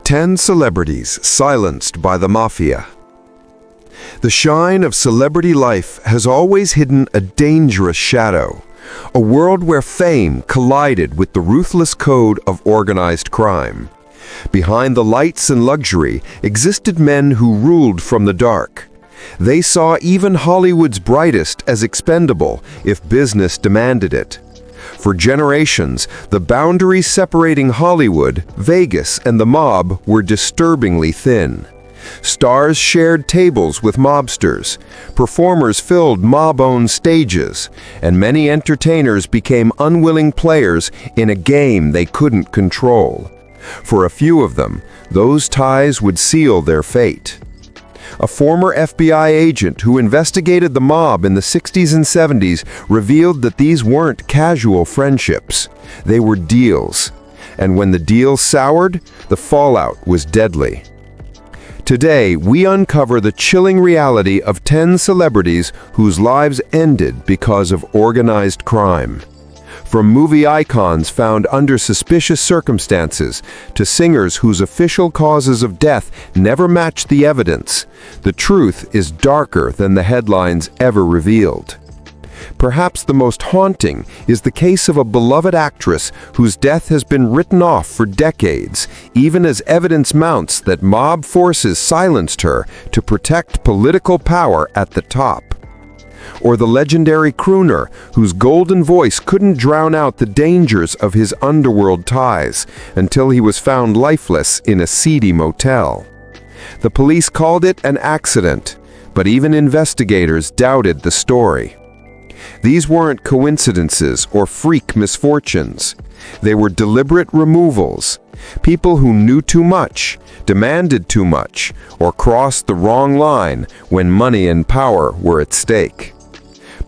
10 celebrities silenced by the Mafia. The shine of celebrity life has always hidden a dangerous shadow, a world where fame collided with the ruthless code of organized crime. Behind the lights and luxury existed men who ruled from the dark. They saw even Hollywood's brightest as expendable if business demanded it. For generations, the boundaries separating Hollywood, Vegas, and the mob were disturbingly thin. Stars shared tables with mobsters, performers filled mob-owned stages, and many entertainers became unwilling players in a game they couldn't control. For a few of them, those ties would seal their fate. A former FBI agent who investigated the mob in the 60s and 70s revealed that these weren't casual friendships. They were deals. And when the deals soured, the fallout was deadly. Today, we uncover the chilling reality of 10 celebrities whose lives ended because of organized crime. From movie icons found under suspicious circumstances to singers whose official causes of death never matched the evidence, the truth is darker than the headlines ever revealed. Perhaps the most haunting is the case of a beloved actress whose death has been written off for decades, even as evidence mounts that mob forces silenced her to protect political power at the top. Or the legendary crooner whose golden voice couldn't drown out the dangers of his underworld ties until he was found lifeless in a seedy motel. The police called it an accident, but even investigators doubted the story. These weren't coincidences or freak misfortunes. They were deliberate removals. People who knew too much, demanded too much, or crossed the wrong line when money and power were at stake.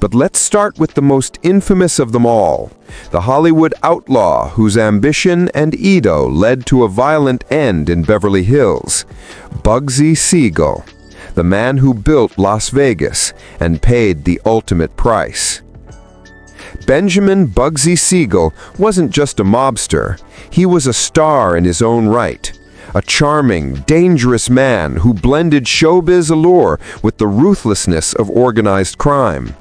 But let's start with the most infamous of them all, the Hollywood outlaw whose ambition and ego led to a violent end in Beverly Hills, Bugsy Siegel, the man who built Las Vegas and paid the ultimate price. Benjamin Bugsy Siegel wasn't just a mobster, he was a star in his own right. A charming, dangerous man who blended showbiz allure with the ruthlessness of organized crime.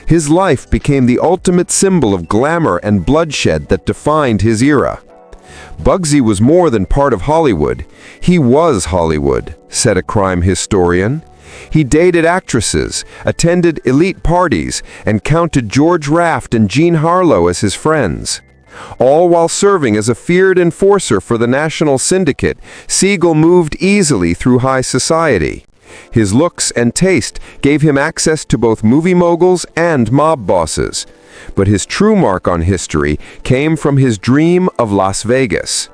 His life became the ultimate symbol of glamour and bloodshed that defined his era. Bugsy was more than part of Hollywood. He was Hollywood, said a crime historian. He dated actresses, attended elite parties, and counted George Raft and Jean Harlow as his friends. All while serving as a feared enforcer for the national syndicate, Siegel moved easily through high society. His looks and taste gave him access to both movie moguls and mob bosses. But his true mark on history came from his dream of Las Vegas.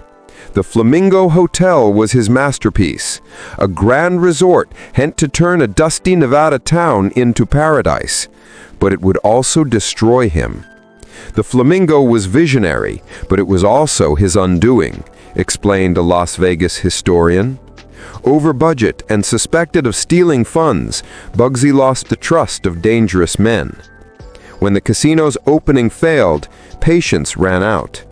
The Flamingo Hotel was his masterpiece, a grand resort meant to turn a dusty Nevada town into paradise. But it would also destroy him. The Flamingo was visionary, but it was also his undoing, explained a Las Vegas historian. Over budget and suspected of stealing funds, Bugsy lost the trust of dangerous men. When the casino's opening failed, patience ran out.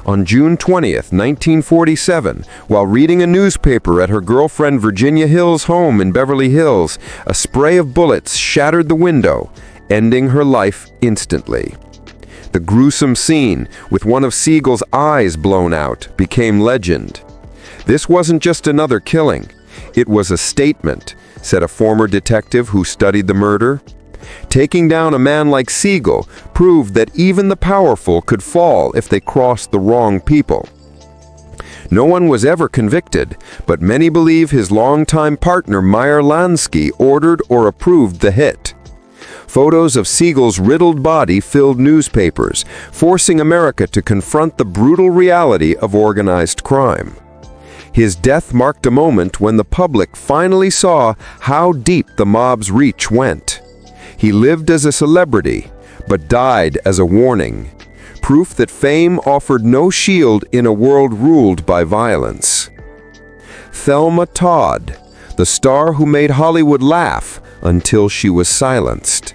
On June 20th, 1947, while reading a newspaper at her girlfriend Virginia Hill's home in Beverly Hills, a spray of bullets shattered the window, ending her life instantly. The gruesome scene, with one of Siegel's eyes blown out, became legend. This wasn't just another killing. It was a statement, said a former detective who studied the murder. Taking down a man like Siegel proved that even the powerful could fall if they crossed the wrong people. No one was ever convicted, but many believe his longtime partner Meyer Lansky ordered or approved the hit. Photos of Siegel's riddled body filled newspapers, forcing America to confront the brutal reality of organized crime. His death marked a moment when the public finally saw how deep the mob's reach went. He lived as a celebrity, but died as a warning, proof that fame offered no shield in a world ruled by violence. Thelma Todd, the star who made Hollywood laugh until she was silenced.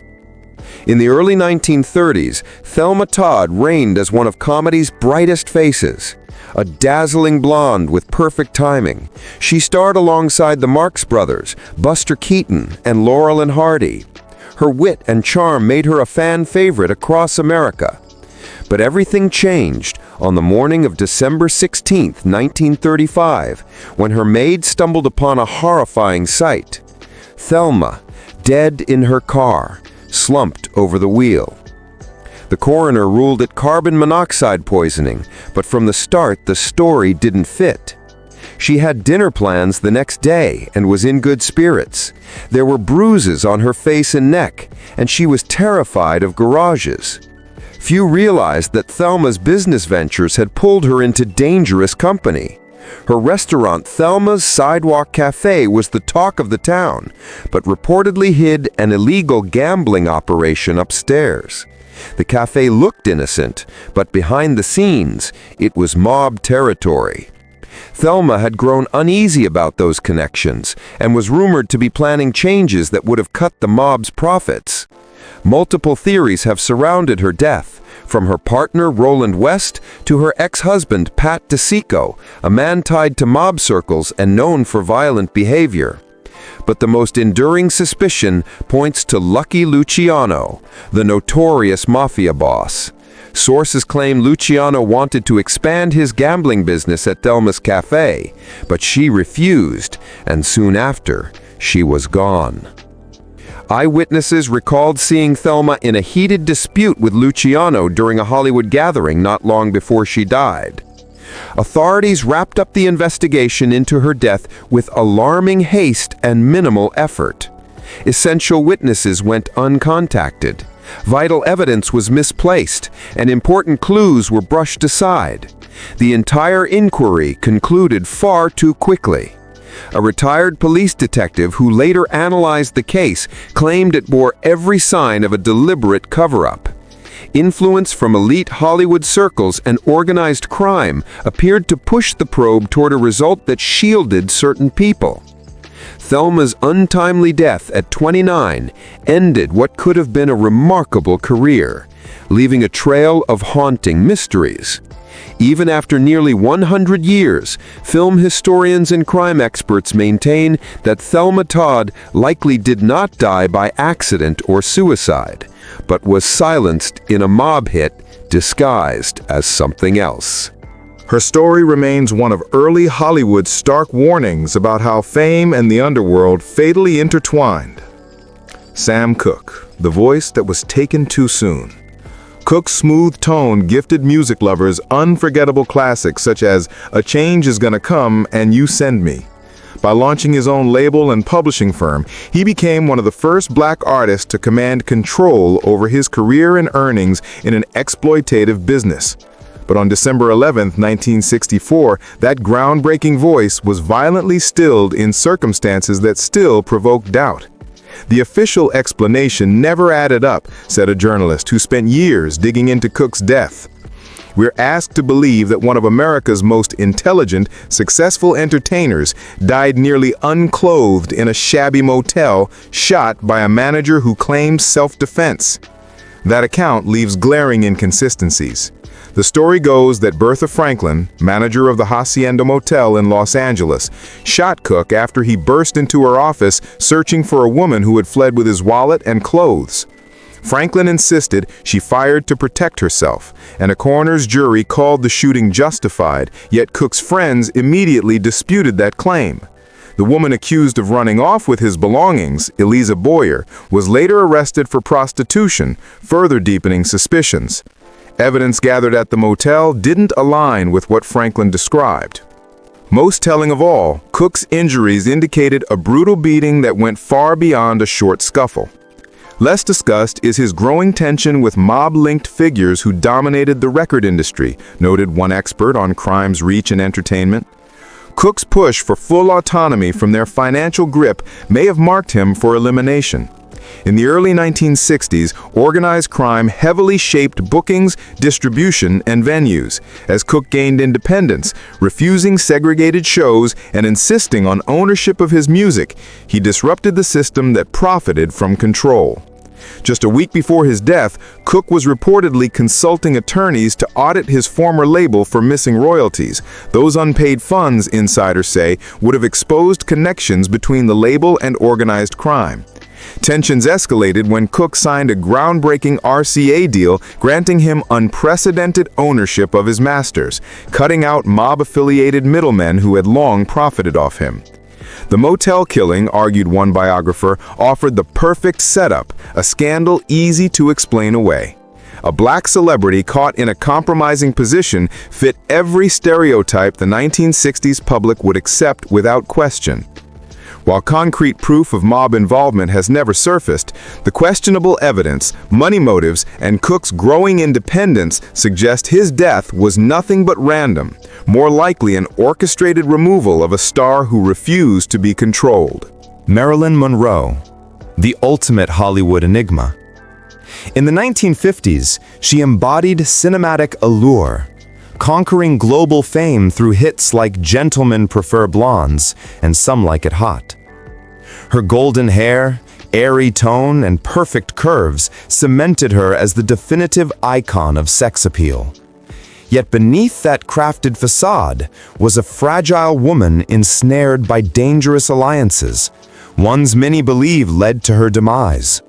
In the early 1930s, Thelma Todd reigned as one of comedy's brightest faces. A dazzling blonde with perfect timing, she starred alongside the Marx Brothers, Buster Keaton, and Laurel and Hardy. Her wit and charm made her a fan favorite across America. But everything changed on the morning of December 16, 1935, when her maid stumbled upon a horrifying sight. Thelma, dead in her car, slumped over the wheel. The coroner ruled it carbon monoxide poisoning, but from the start the story didn't fit. She had dinner plans the next day and was in good spirits. There were bruises on her face and neck, and she was terrified of garages. Few realized that Thelma's business ventures had pulled her into dangerous company. Her restaurant, Thelma's Sidewalk Cafe, was the talk of the town, but reportedly hid an illegal gambling operation upstairs. The cafe looked innocent, but behind the scenes, it was mob territory. Thelma had grown uneasy about those connections and was rumored to be planning changes that would have cut the mob's profits. Multiple theories have surrounded her death, from her partner Roland West to her ex-husband Pat DeSico, a man tied to mob circles and known for violent behavior. But the most enduring suspicion points to Lucky Luciano, the notorious Mafia boss. Sources claim Luciano wanted to expand his gambling business at Thelma's cafe, but she refused, and soon after, she was gone. Eyewitnesses recalled seeing Thelma in a heated dispute with Luciano during a Hollywood gathering not long before she died. Authorities wrapped up the investigation into her death with alarming haste and minimal effort. Essential witnesses went uncontacted. Vital evidence was misplaced, and important clues were brushed aside. The entire inquiry concluded far too quickly. A retired police detective who later analyzed the case claimed it bore every sign of a deliberate cover-up. Influence from elite Hollywood circles and organized crime appeared to push the probe toward a result that shielded certain people. Thelma's untimely death at 29 ended what could have been a remarkable career, leaving a trail of haunting mysteries. Even after nearly 100 years, film historians and crime experts maintain that Thelma Todd likely did not die by accident or suicide, but was silenced in a mob hit disguised as something else. Her story remains one of early Hollywood's stark warnings about how fame and the underworld fatally intertwined. Sam Cooke, the voice that was taken too soon. Cooke's smooth tone gifted music lovers unforgettable classics such as A Change Is Gonna Come and You Send Me. By launching his own label and publishing firm, he became one of the first black artists to command control over his career and earnings in an exploitative business. But on December 11, 1964, that groundbreaking voice was violently stilled in circumstances that still provoke doubt. The official explanation never added up, said a journalist who spent years digging into Cooke's death. We're asked to believe that one of America's most intelligent, successful entertainers died nearly unclothed in a shabby motel, shot by a manager who claimed self-defense. That account leaves glaring inconsistencies. The story goes that Bertha Franklin, manager of the Hacienda Motel in Los Angeles, shot Cooke after he burst into her office searching for a woman who had fled with his wallet and clothes. Franklin insisted she fired to protect herself, and a coroner's jury called the shooting justified, yet Cooke's friends immediately disputed that claim. The woman accused of running off with his belongings, Eliza Boyer, was later arrested for prostitution, further deepening suspicions. Evidence gathered at the motel didn't align with what Franklin described. Most telling of all, Cooke's injuries indicated a brutal beating that went far beyond a short scuffle. Less discussed is his growing tension with mob-linked figures who dominated the record industry, noted one expert on crime's reach and entertainment. Cooke's push for full autonomy from their financial grip may have marked him for elimination. In the early 1960s, organized crime heavily shaped bookings, distribution, and venues. As Cooke gained independence, refusing segregated shows and insisting on ownership of his music, he disrupted the system that profited from control. Just a week before his death, Cook was reportedly consulting attorneys to audit his former label for missing royalties. Those unpaid funds, insiders say, would have exposed connections between the label and organized crime. Tensions escalated when Cook signed a groundbreaking RCA deal granting him unprecedented ownership of his masters, cutting out mob-affiliated middlemen who had long profited off him. The motel killing, argued one biographer, offered the perfect setup, a scandal easy to explain away. A black celebrity caught in a compromising position fit every stereotype the 1960s public would accept without question. While concrete proof of mob involvement has never surfaced, the questionable evidence, money motives, and Cook's growing independence suggest his death was nothing but random, more likely an orchestrated removal of a star who refused to be controlled. Marilyn Monroe, the ultimate Hollywood enigma. In the 1950s, she embodied cinematic allure, conquering global fame through hits like Gentlemen Prefer Blondes and Some Like It Hot. Her golden hair, airy tone, and perfect curves cemented her as the definitive icon of sex appeal. Yet beneath that crafted facade was a fragile woman ensnared by dangerous alliances, ones many believe led to her demise.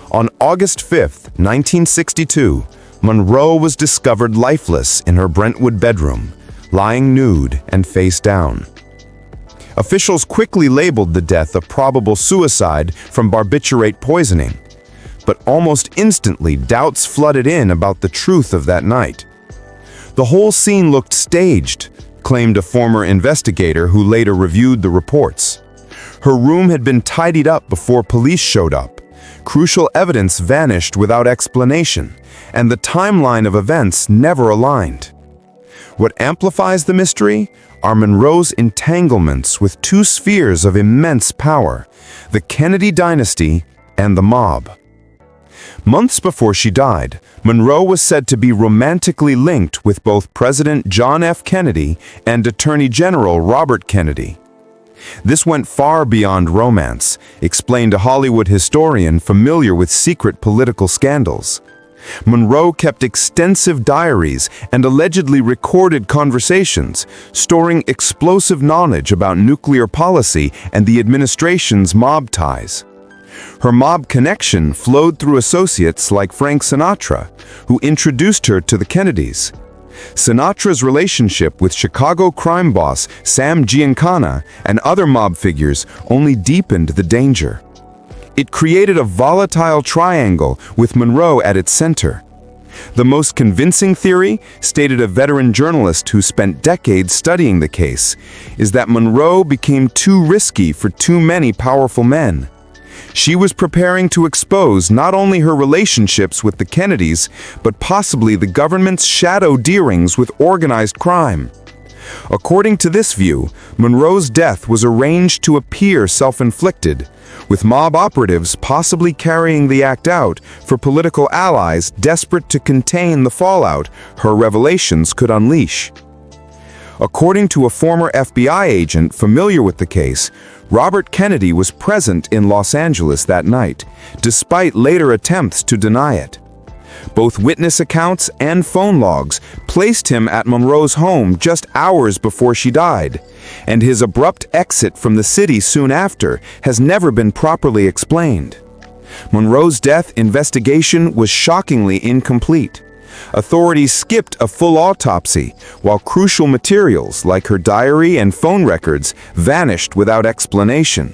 On August 5, 1962, Monroe was discovered lifeless in her Brentwood bedroom, lying nude and face down. Officials quickly labeled the death a probable suicide from barbiturate poisoning, but almost instantly doubts flooded in about the truth of that night. The whole scene looked staged, claimed a former investigator who later reviewed the reports. Her room had been tidied up before police showed up. Crucial evidence vanished without explanation, and the timeline of events never aligned. What amplifies the mystery are Monroe's entanglements with two spheres of immense power, the Kennedy dynasty and the mob. Months before she died, Monroe was said to be romantically linked with both President John F. Kennedy and Attorney General Robert Kennedy. This went far beyond romance, explained a Hollywood historian familiar with secret political scandals. Monroe kept extensive diaries and allegedly recorded conversations, storing explosive knowledge about nuclear policy and the administration's mob ties. Her mob connection flowed through associates like Frank Sinatra, who introduced her to the Kennedys. Sinatra's relationship with Chicago crime boss Sam Giancana and other mob figures only deepened the danger. It created a volatile triangle with Monroe at its center. The most convincing theory, stated a veteran journalist who spent decades studying the case, is that Monroe became too risky for too many powerful men. She was preparing to expose not only her relationships with the Kennedys, but possibly the government's shadow dealings with organized crime. According to this view, Monroe's death was arranged to appear self-inflicted, with mob operatives possibly carrying the act out for political allies desperate to contain the fallout her revelations could unleash. According to a former FBI agent familiar with the case, Robert Kennedy was present in Los Angeles that night, despite later attempts to deny it. Both witness accounts and phone logs placed him at Monroe's home just hours before she died, and his abrupt exit from the city soon after has never been properly explained. Monroe's death investigation was shockingly incomplete. Authorities skipped a full autopsy, while crucial materials like her diary and phone records vanished without explanation.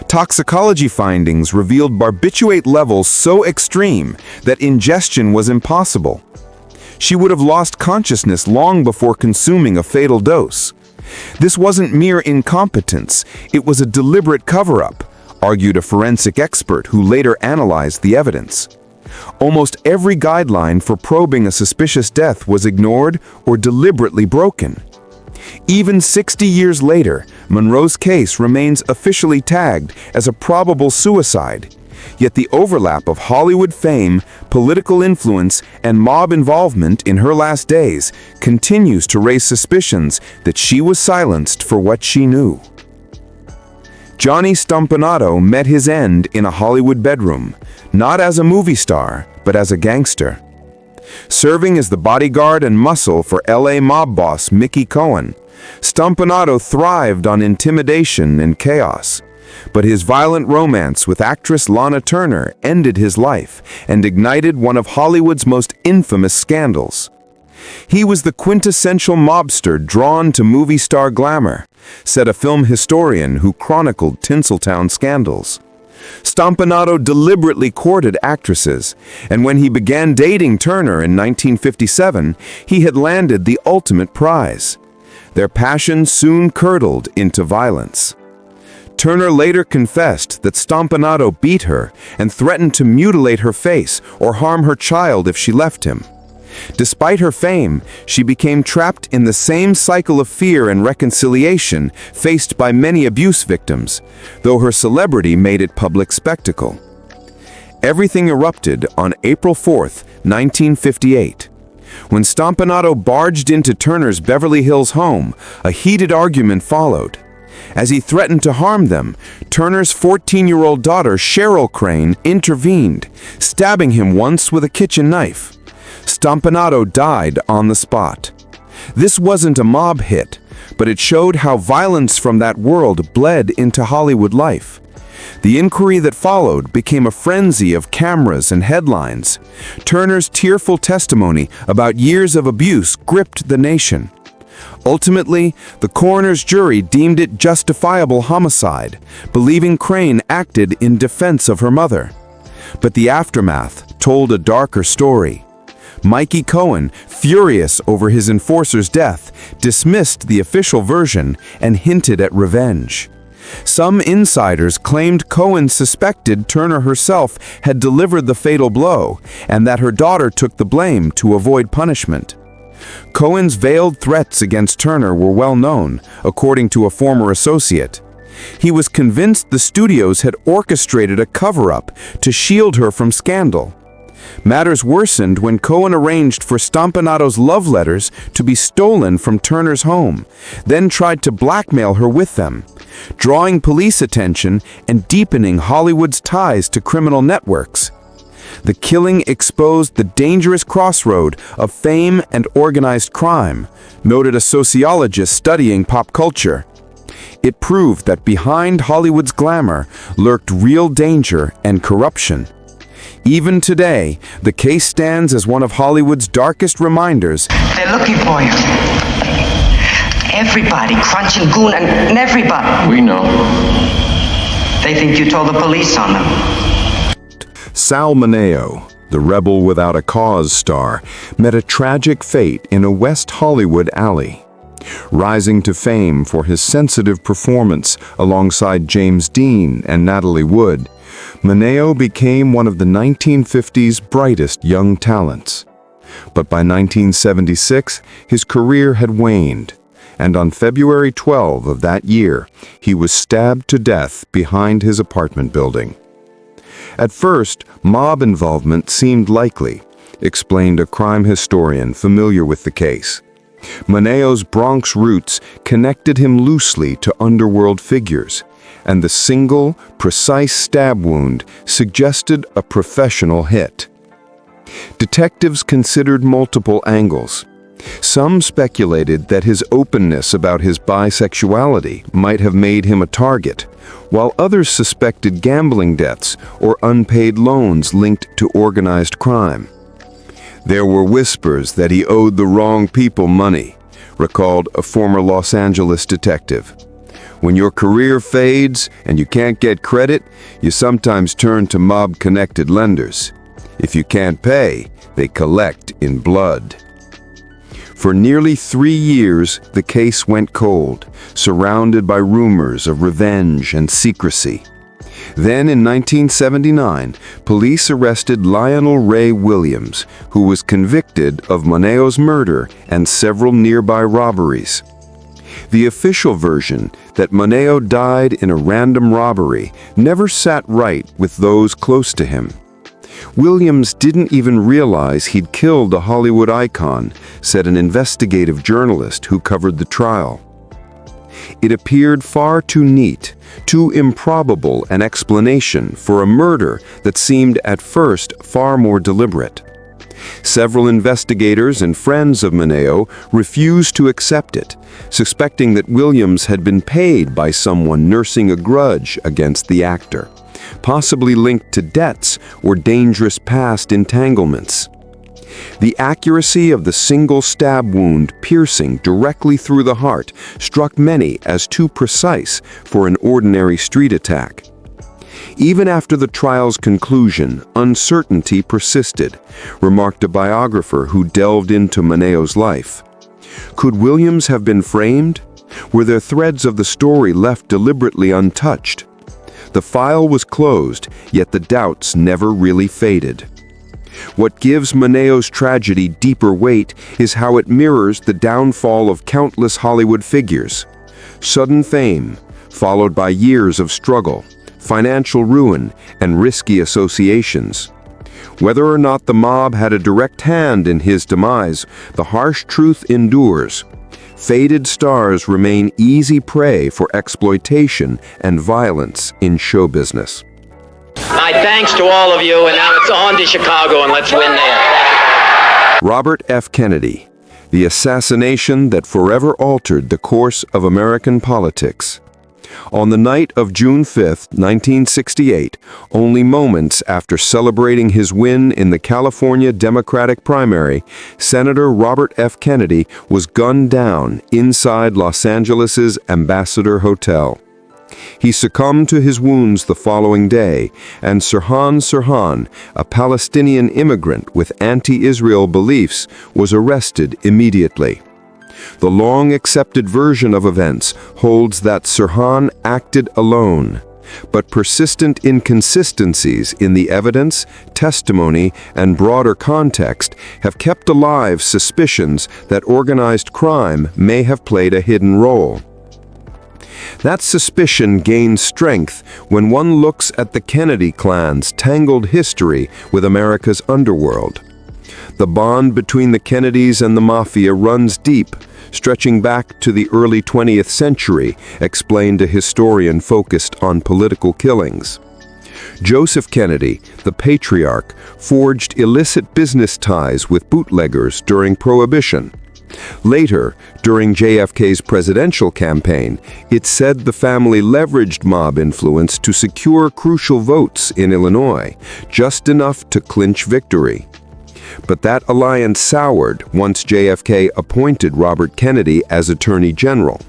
Toxicology findings revealed barbiturate levels so extreme that ingestion was impossible. She would have lost consciousness long before consuming a fatal dose. This wasn't mere incompetence, it was a deliberate cover-up, argued a forensic expert who later analyzed the evidence. Almost every guideline for probing a suspicious death was ignored or deliberately broken. Even 60 years later, Monroe's case remains officially tagged as a probable suicide, yet the overlap of Hollywood fame, political influence, and mob involvement in her last days continues to raise suspicions that she was silenced for what she knew. Johnny Stompanato met his end in a Hollywood bedroom, not as a movie star, but as a gangster. Serving as the bodyguard and muscle for LA mob boss Mickey Cohen, Stompanato thrived on intimidation and chaos. But his violent romance with actress Lana Turner ended his life and ignited one of Hollywood's most infamous scandals. He was the quintessential mobster drawn to movie star glamour, said a film historian who chronicled Tinseltown scandals. Stompanato deliberately courted actresses, and when he began dating Turner in 1957, he had landed the ultimate prize. Their passion soon curdled into violence. Turner later confessed that Stompanato beat her and threatened to mutilate her face or harm her child if she left him. Despite her fame, she became trapped in the same cycle of fear and reconciliation faced by many abuse victims, though her celebrity made it public spectacle. Everything erupted on April 4, 1958. When Stompanato barged into Turner's Beverly Hills home, a heated argument followed. As he threatened to harm them, Turner's 14-year-old daughter, Cheryl Crane, intervened, stabbing him once with a kitchen knife. Stompanato died on the spot. This wasn't a mob hit, but it showed how violence from that world bled into Hollywood life. The inquiry that followed became a frenzy of cameras and headlines. Turner's tearful testimony about years of abuse gripped the nation. Ultimately, the coroner's jury deemed it justifiable homicide, believing Crane acted in defense of her mother. But the aftermath told a darker story. Mikey Cohen, furious over his enforcer's death, dismissed the official version and hinted at revenge. Some insiders claimed Cohen suspected Turner herself had delivered the fatal blow and that her daughter took the blame to avoid punishment. Cohen's veiled threats against Turner were well known, according to a former associate. He was convinced the studios had orchestrated a cover-up to shield her from scandal. Matters worsened when Cohen arranged for Stompanato's love letters to be stolen from Turner's home, then tried to blackmail her with them, drawing police attention and deepening Hollywood's ties to criminal networks. The killing exposed the dangerous crossroad of fame and organized crime, noted a sociologist studying pop culture. It proved that behind Hollywood's glamour lurked real danger and corruption. Even today, the case stands as one of Hollywood's darkest reminders. They're looking for you. Everybody, Crunch and Goon and everybody. We know. They think you told the police on them. Sal Mineo, the Rebel Without a Cause star, met a tragic fate in a West Hollywood alley. Rising to fame for his sensitive performance alongside James Dean and Natalie Wood, Mineo became one of the 1950s brightest young talents. But by 1976, his career had waned, and on February 12 of that year, he was stabbed to death behind his apartment building. At first, mob involvement seemed likely, explained a crime historian familiar with the case. Mineo's Bronx roots connected him loosely to underworld figures, and the single, precise stab wound suggested a professional hit. Detectives considered multiple angles. Some speculated that his openness about his bisexuality might have made him a target, while others suspected gambling debts or unpaid loans linked to organized crime. There were whispers that he owed the wrong people money, recalled a former Los Angeles detective. When your career fades and you can't get credit, you sometimes turn to mob-connected lenders. If you can't pay, they collect in blood. For nearly 3 years, the case went cold, surrounded by rumors of revenge and secrecy. Then in 1979, police arrested Lionel Ray Williams, who was convicted of Mineo's murder and several nearby robberies. The official version, that Mineo died in a random robbery, never sat right with those close to him. Williams didn't even realize he'd killed a Hollywood icon, said an investigative journalist who covered the trial. It appeared far too neat, too improbable an explanation for a murder that seemed at first far more deliberate. Several investigators and friends of Moneo refused to accept it, suspecting that Williams had been paid by someone nursing a grudge against the actor, possibly linked to debts or dangerous past entanglements. The accuracy of the single stab wound piercing directly through the heart struck many as too precise for an ordinary street attack. Even after the trial's conclusion, uncertainty persisted, remarked a biographer who delved into Moneo's life. Could Williams have been framed? Were there threads of the story left deliberately untouched? The file was closed, yet the doubts never really faded. What gives Moneo's tragedy deeper weight is how it mirrors the downfall of countless Hollywood figures. Sudden fame, followed by years of struggle, financial ruin, and risky associations. Whether or not the mob had a direct hand in his demise, the harsh truth endures. Faded stars remain easy prey for exploitation and violence in show business. My thanks to all of you, and now it's on to Chicago, and let's win there. Robert F. Kennedy, the assassination that forever altered the course of American politics. On the night of June 5, 1968, only moments after celebrating his win in the California Democratic primary, Senator Robert F. Kennedy was gunned down inside Los Angeles' Ambassador Hotel. He succumbed to his wounds the following day, and Sirhan, a Palestinian immigrant with anti-Israel beliefs, was arrested immediately. The long-accepted version of events holds that Sirhan acted alone, but persistent inconsistencies in the evidence, testimony, and broader context have kept alive suspicions that organized crime may have played a hidden role. That suspicion gains strength when one looks at the Kennedy clan's tangled history with America's underworld. The bond between the Kennedys and the Mafia runs deep, stretching back to the early 20th century, explained a historian focused on political killings. Joseph Kennedy, the patriarch, forged illicit business ties with bootleggers during Prohibition. Later, during JFK's presidential campaign, it's said the family leveraged mob influence to secure crucial votes in Illinois, just enough to clinch victory. But that alliance soured once JFK appointed Robert Kennedy as Attorney General.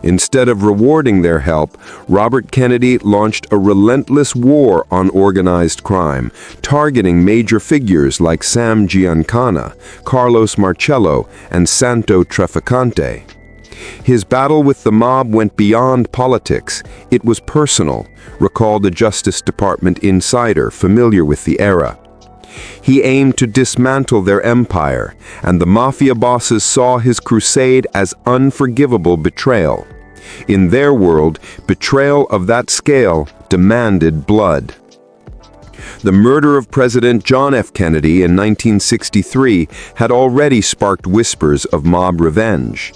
Instead of rewarding their help, Robert Kennedy launched a relentless war on organized crime, targeting major figures like Sam Giancana, Carlos Marcello, and Santo Trafficante. His battle with the mob went beyond politics. It was personal, recalled a Justice Department insider familiar with the era. He aimed to dismantle their empire, and the Mafia bosses saw his crusade as unforgivable betrayal. In their world, betrayal of that scale demanded blood. The murder of President John F. Kennedy in 1963 had already sparked whispers of mob revenge.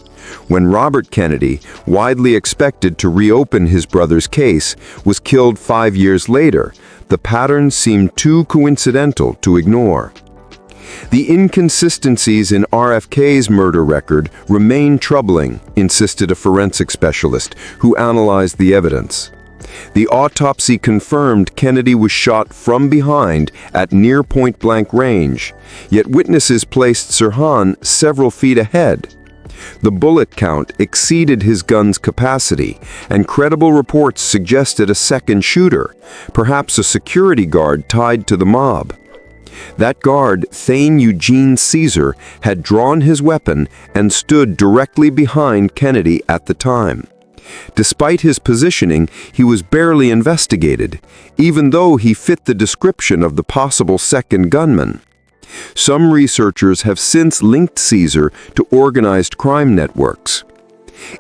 When Robert Kennedy, widely expected to reopen his brother's case, was killed 5 years later, the pattern seemed too coincidental to ignore. The inconsistencies in RFK's murder record remain troubling, insisted a forensic specialist who analyzed the evidence. The autopsy confirmed Kennedy was shot from behind at near point-blank range, yet witnesses placed Sirhan several feet ahead. The bullet count exceeded his gun's capacity, and credible reports suggested a second shooter, perhaps a security guard tied to the mob. That guard, Thane Eugene Caesar, had drawn his weapon and stood directly behind Kennedy at the time. Despite his positioning, he was barely investigated, even though he fit the description of the possible second gunman. Some researchers have since linked Caesar to organized crime networks.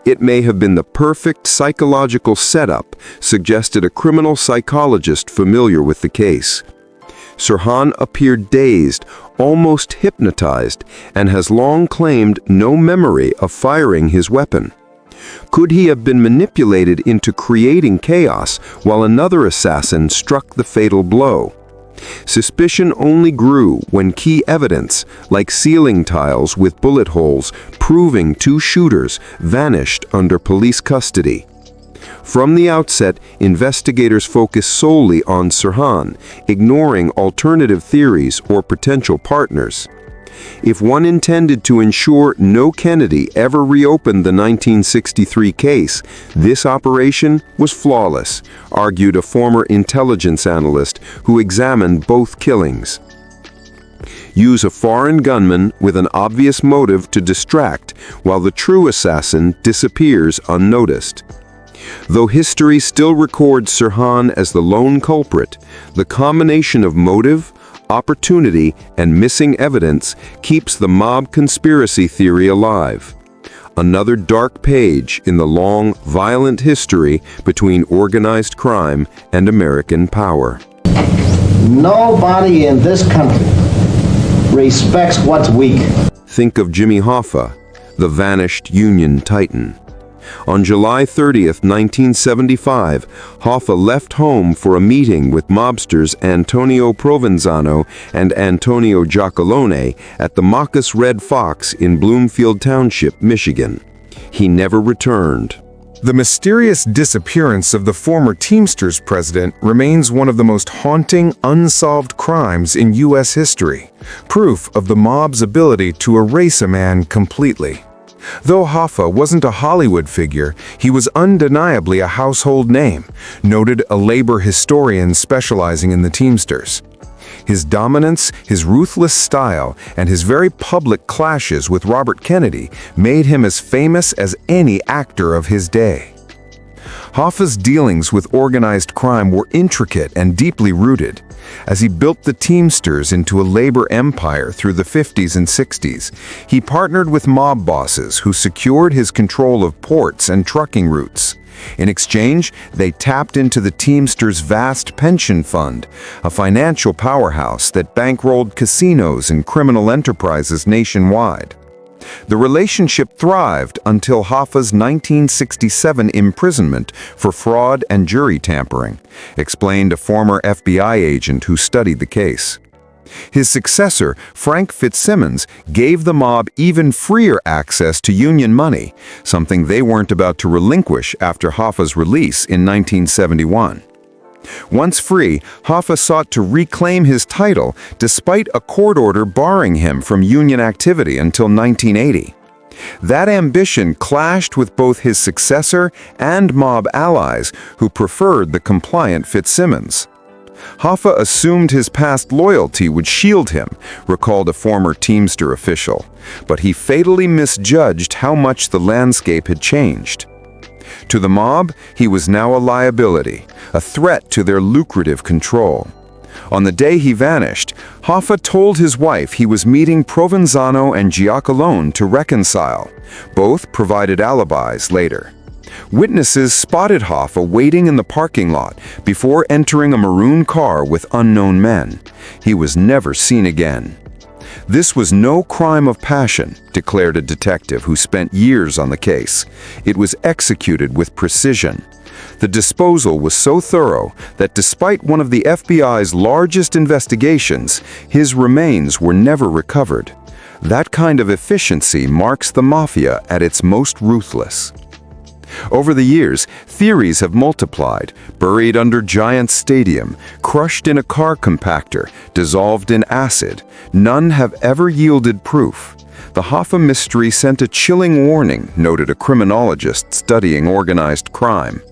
It may have been the perfect psychological setup, suggested a criminal psychologist familiar with the case. Sirhan appeared dazed, almost hypnotized, and has long claimed no memory of firing his weapon. Could he have been manipulated into creating chaos while another assassin struck the fatal blow? Suspicion only grew when key evidence, like ceiling tiles with bullet holes proving two shooters, vanished under police custody. From the outset, investigators focused solely on Sirhan, ignoring alternative theories or potential partners. If one intended to ensure no Kennedy ever reopened the 1963 case, this operation was flawless, argued a former intelligence analyst who examined both killings. Use a foreign gunman with an obvious motive to distract, while the true assassin disappears unnoticed. Though history still records Sirhan as the lone culprit, the combination of motive, opportunity, and missing evidence keeps the mob conspiracy theory alive. Another dark page in the long, violent history between organized crime and American power. Nobody in this country respects what's weak. Think of Jimmy Hoffa, the vanished Union Titan. On July 30th, 1975, Hoffa left home for a meeting with mobsters Antonio Provenzano and Antonio Giacalone at the Mocca's Red Fox in Bloomfield Township, Michigan. He never returned. The mysterious disappearance of the former Teamsters president remains one of the most haunting, unsolved crimes in U.S. history, proof of the mob's ability to erase a man completely. Though Hoffa wasn't a Hollywood figure, he was undeniably a household name, noted a labor historian specializing in the Teamsters. His dominance, his ruthless style, and his very public clashes with Robert Kennedy made him as famous as any actor of his day. Hoffa's dealings with organized crime were intricate and deeply rooted. As he built the Teamsters into a labor empire through the 50s and 60s, he partnered with mob bosses who secured his control of ports and trucking routes. In exchange, they tapped into the Teamsters' vast pension fund, a financial powerhouse that bankrolled casinos and criminal enterprises nationwide. The relationship thrived until Hoffa's 1967 imprisonment for fraud and jury tampering, explained a former FBI agent who studied the case. His successor, Frank Fitzsimmons, gave the mob even freer access to union money, something they weren't about to relinquish after Hoffa's release in 1971. Once free, Hoffa sought to reclaim his title despite a court order barring him from union activity until 1980. That ambition clashed with both his successor and mob allies who preferred the compliant Fitzsimmons. Hoffa assumed his past loyalty would shield him, recalled a former Teamster official, but he fatally misjudged how much the landscape had changed. To the mob, he was now a liability, a threat to their lucrative control. On the day he vanished, Hoffa told his wife he was meeting Provenzano and Giacalone to reconcile. Both provided alibis later. Witnesses spotted Hoffa waiting in the parking lot before entering a maroon car with unknown men. He was never seen again. This was no crime of passion, declared a detective who spent years on the case. It was executed with precision. The disposal was so thorough that despite one of the FBI's largest investigations, his remains were never recovered. That kind of efficiency marks the Mafia at its most ruthless. Over the years, theories have multiplied, buried under Giant Stadium, crushed in a car compactor, dissolved in acid. None have ever yielded proof. The Hoffa mystery sent a chilling warning, noted a criminologist studying organized crime.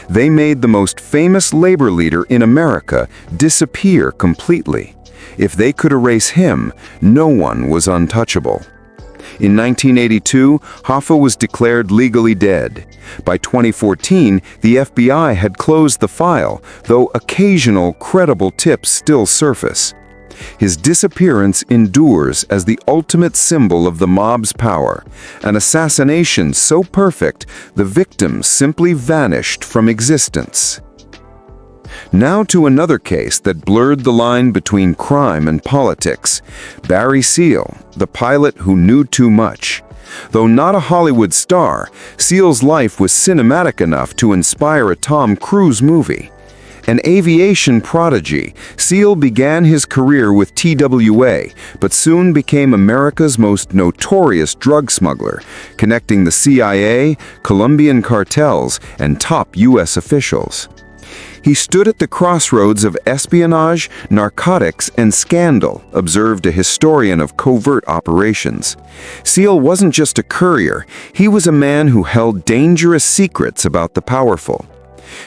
They made the most famous labor leader in America disappear completely. If they could erase him, no one was untouchable. In 1982, Hoffa was declared legally dead. By 2014, the FBI had closed the file, though occasional credible tips still surface. His disappearance endures as the ultimate symbol of the mob's power, an assassination so perfect the victims simply vanished from existence. Now to another case that blurred the line between crime and politics. Barry Seal, the pilot who knew too much. Though not a Hollywood star, Seal's life was cinematic enough to inspire a Tom Cruise movie. An aviation prodigy, Seal began his career with TWA, but soon became America's most notorious drug smuggler, connecting the CIA, Colombian cartels, and top U.S. officials. He stood at the crossroads of espionage, narcotics, and scandal, observed a historian of covert operations. Seal wasn't just a courier, he was a man who held dangerous secrets about the powerful.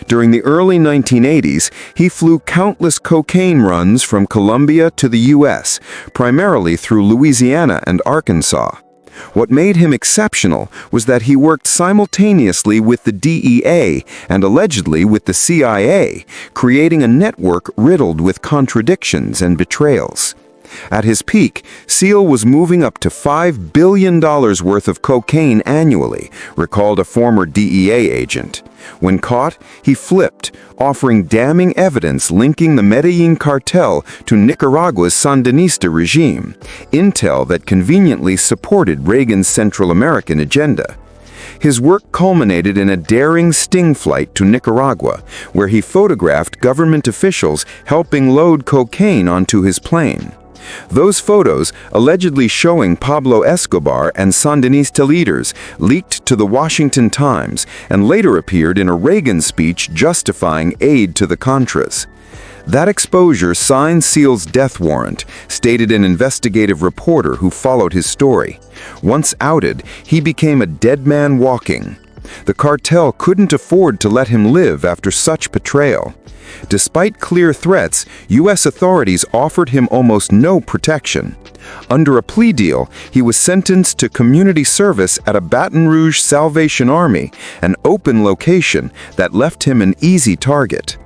During the early 1980s, he flew countless cocaine runs from Colombia to the U.S., primarily through Louisiana and Arkansas. What made him exceptional was that he worked simultaneously with the DEA and allegedly with the CIA, creating a network riddled with contradictions and betrayals. At his peak, Seal was moving up to $5 billion worth of cocaine annually, recalled a former DEA agent. When caught, he flipped, offering damning evidence linking the Medellin cartel to Nicaragua's Sandinista regime, intel that conveniently supported Reagan's Central American agenda. His work culminated in a daring sting flight to Nicaragua, where he photographed government officials helping load cocaine onto his plane. Those photos, allegedly showing Pablo Escobar and Sandinista leaders, leaked to the Washington Times and later appeared in a Reagan speech justifying aid to the Contras. That exposure signed Seal's death warrant, stated an investigative reporter who followed his story. Once outed, he became a dead man walking. The cartel couldn't afford to let him live after such betrayal. Despite clear threats, U.S. authorities offered him almost no protection. Under a plea deal, he was sentenced to community service at a Baton Rouge Salvation Army, an open location that left him an easy target.